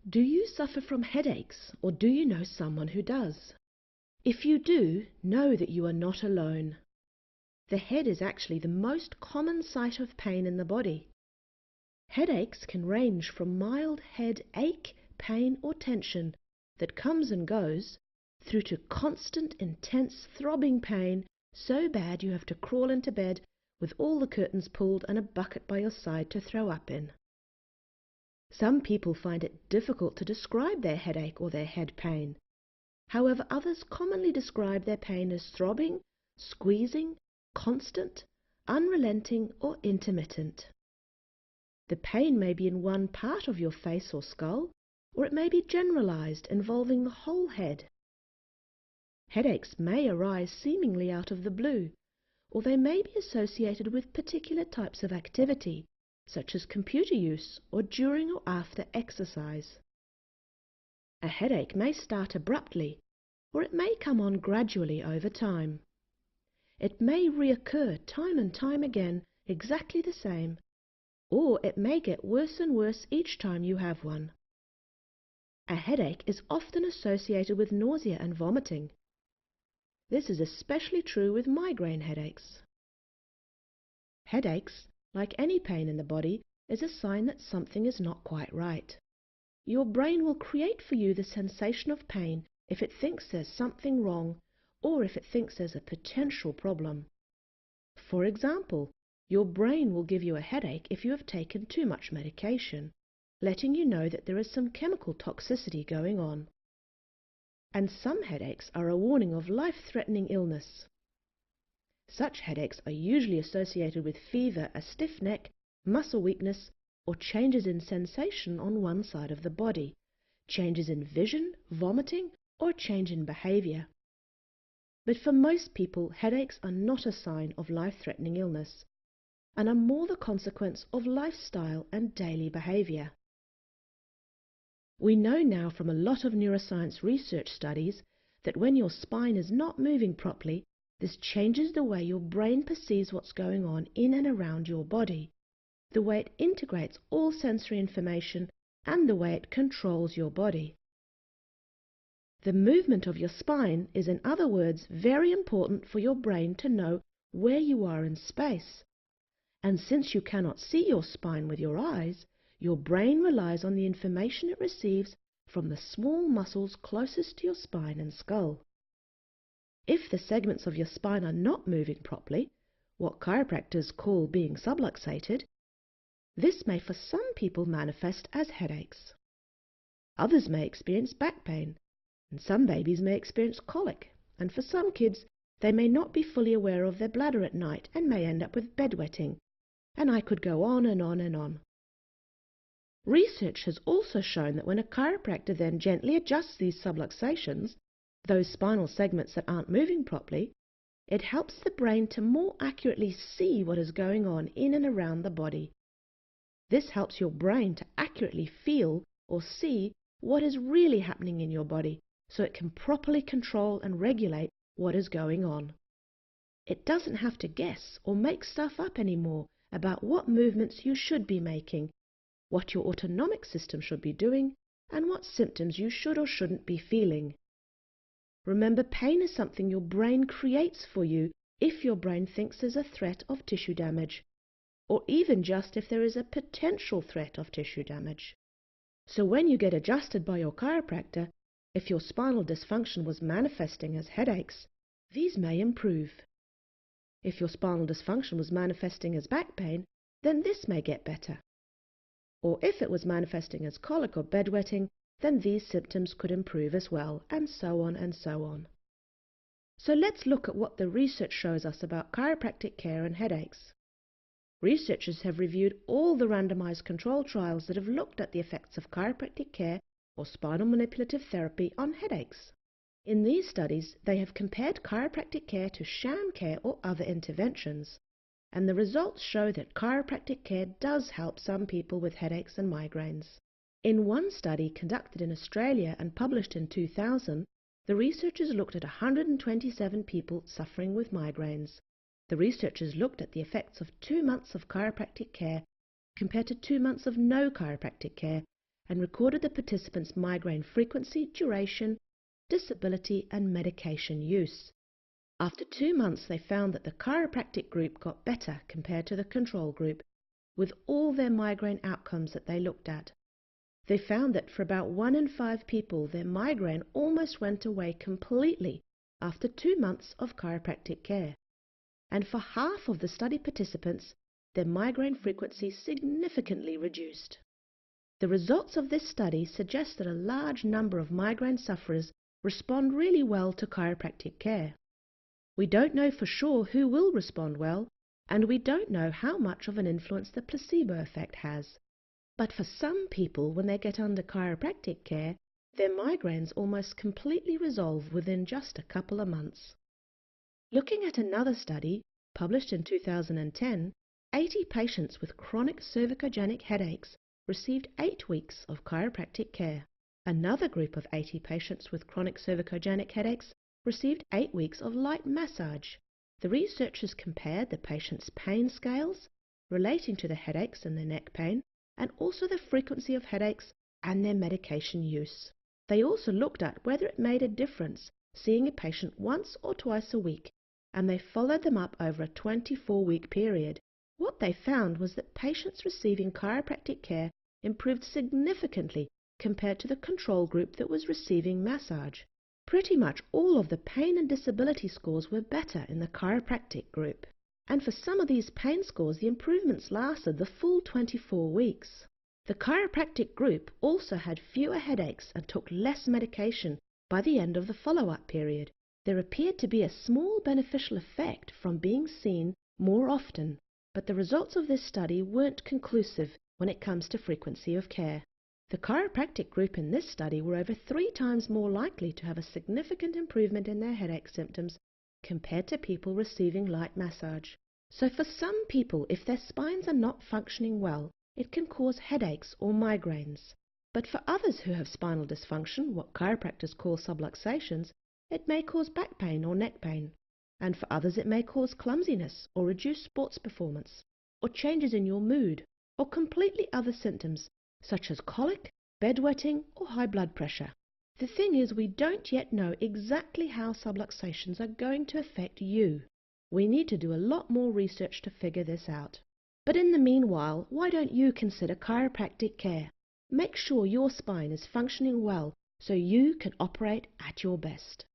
Do you suffer from headaches, or do you know someone who does? If you do, know that you are not alone. The head is actually the most common site of pain in the body. Headaches can range from mild head ache, pain or tension that comes and goes, through to constant, intense, throbbing pain so bad you have to crawl into bed with all the curtains pulled and a bucket by your side to throw up in. Some people find it difficult to describe their headache or their head pain. However, others commonly describe their pain as throbbing, squeezing, constant, unrelenting, or intermittent. The pain may be in one part of your face or skull, or it may be generalized, involving the whole head. Headaches may arise seemingly out of the blue, or they may be associated with particular types of activity, such as computer use or during or after exercise. A headache may start abruptly, or it may come on gradually over time. It may reoccur time and time again, exactly the same, or it may get worse and worse each time you have one. A headache is often associated with nausea and vomiting. This is especially true with migraine headaches. Headaches, like any pain in the body, is a sign that something is not quite right. Your brain will create for you the sensation of pain if it thinks there's something wrong, or if it thinks there's a potential problem. For example, your brain will give you a headache if you have taken too much medication, letting you know that there is some chemical toxicity going on. And some headaches are a warning of life-threatening illness. Such headaches are usually associated with fever, a stiff neck, muscle weakness, or changes in sensation on one side of the body, changes in vision, vomiting, or a change in behavior. But for most people, headaches are not a sign of life-threatening illness, and are more the consequence of lifestyle and daily behavior. We know now from a lot of neuroscience research studies that when your spine is not moving properly, this changes the way your brain perceives what's going on in and around your body, the way it integrates all sensory information, and the way it controls your body. The movement of your spine is, in other words, very important for your brain to know where you are in space. And since you cannot see your spine with your eyes, your brain relies on the information it receives from the small muscles closest to your spine and skull. If the segments of your spine are not moving properly, what chiropractors call being subluxated, this may for some people manifest as headaches. Others may experience back pain, and some babies may experience colic, and for some kids they may not be fully aware of their bladder at night and may end up with bedwetting, and I could go on and on and on. Research has also shown that when a chiropractor then gently adjusts these subluxations, those spinal segments that aren't moving properly, it helps the brain to more accurately see what is going on in and around the body. This helps your brain to accurately feel or see what is really happening in your body, so it can properly control and regulate what is going on. It doesn't have to guess or make stuff up anymore about what movements you should be making, what your autonomic system should be doing, and what symptoms you should or shouldn't be feeling. Remember, pain is something your brain creates for you if your brain thinks there's a threat of tissue damage, or even just if there is a potential threat of tissue damage. So when you get adjusted by your chiropractor, if your spinal dysfunction was manifesting as headaches, these may improve. If your spinal dysfunction was manifesting as back pain, then this may get better. Or if it was manifesting as colic or bedwetting, then these symptoms could improve as well, and so on and so on. So let's look at what the research shows us about chiropractic care and headaches. Researchers have reviewed all the randomized control trials that have looked at the effects of chiropractic care or spinal manipulative therapy on headaches. In these studies, they have compared chiropractic care to sham care or other interventions, and the results show that chiropractic care does help some people with headaches and migraines. In one study conducted in Australia and published in 2000, the researchers looked at 127 people suffering with migraines. The researchers looked at the effects of 2 months of chiropractic care compared to 2 months of no chiropractic care, and recorded the participants' migraine frequency, duration, disability and medication use. After 2 months, they found that the chiropractic group got better compared to the control group with all their migraine outcomes that they looked at. They found that for about 1 in 5 people, their migraine almost went away completely after 2 months of chiropractic care. And for half of the study participants, their migraine frequency significantly reduced. The results of this study suggest that a large number of migraine sufferers respond really well to chiropractic care. We don't know for sure who will respond well, and we don't know how much of an influence the placebo effect has. But for some people, when they get under chiropractic care, their migraines almost completely resolve within just a couple of months. Looking at another study, published in 2010, 80 patients with chronic cervicogenic headaches received 8 weeks of chiropractic care. Another group of 80 patients with chronic cervicogenic headaches received 8 weeks of light massage. The researchers compared the patients' pain scales relating to the headaches and their neck pain, and also the frequency of headaches and their medication use. They also looked at whether it made a difference seeing a patient once or twice a week, and they followed them up over a 24-week period. What they found was that patients receiving chiropractic care improved significantly compared to the control group that was receiving massage. Pretty much all of the pain and disability scores were better in the chiropractic group. And for some of these pain scores, the improvements lasted the full 24 weeks. The chiropractic group also had fewer headaches and took less medication by the end of the follow-up period. There appeared to be a small beneficial effect from being seen more often, but the results of this study weren't conclusive when it comes to frequency of care. The chiropractic group in this study were over 3 times more likely to have a significant improvement in their headache symptoms compared to people receiving light massage. So for some people, if their spines are not functioning well, it can cause headaches or migraines. But for others who have spinal dysfunction, what chiropractors call subluxations, it may cause back pain or neck pain. And for others it may cause clumsiness or reduced sports performance, or changes in your mood, or completely other symptoms such as colic, bedwetting or high blood pressure. The thing is, we don't yet know exactly how subluxations are going to affect you. We need to do a lot more research to figure this out. But in the meanwhile, why don't you consider chiropractic care? Make sure your spine is functioning well so you can operate at your best.